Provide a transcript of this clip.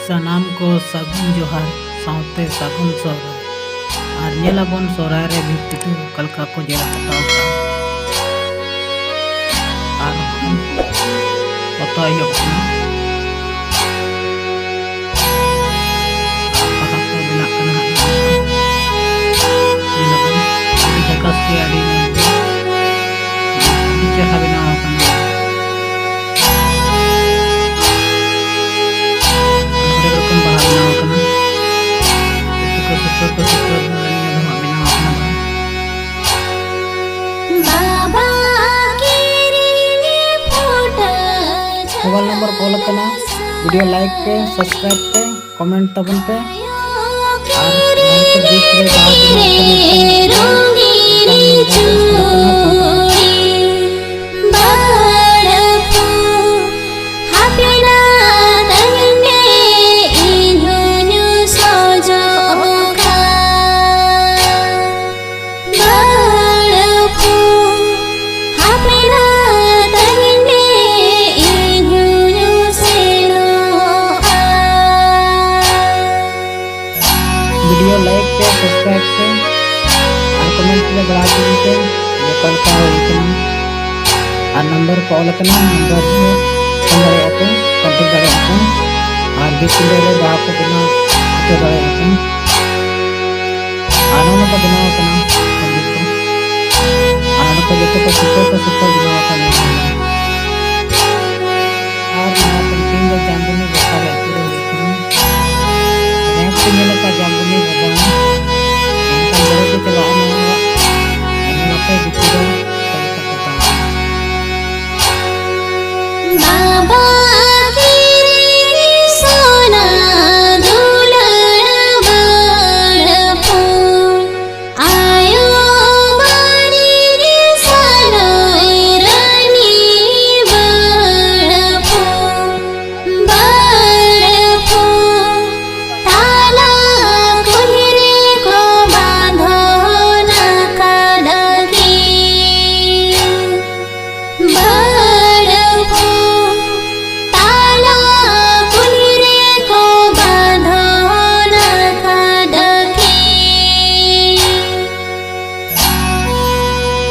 सानाम को सागुन जोहार सावते सागुन सोहराय और नेलाबन सोहराय रे भी पिटू कलका को जेला पताव का और पता ही अपना पता को बिना कना नेलाबन अभी जगह के आदि चेहरा बिना अपना मोबाइल नंबर कॉल करना वीडियो लाइक पे सब्सक्राइब पे कमेंट तबन पे वीडियो लाइक पे सब्सक्राइब पे और कमेंट पे बढ़ा दीजिए ये कल का और नंबर कॉल करना नंबर संदर्भ आते कांटेक्ट करे आते और भी चिल्ले जहाँ को बिना तो करे आते आनंद का बिना करना आनंद का जैसे का सुपर बिना करना और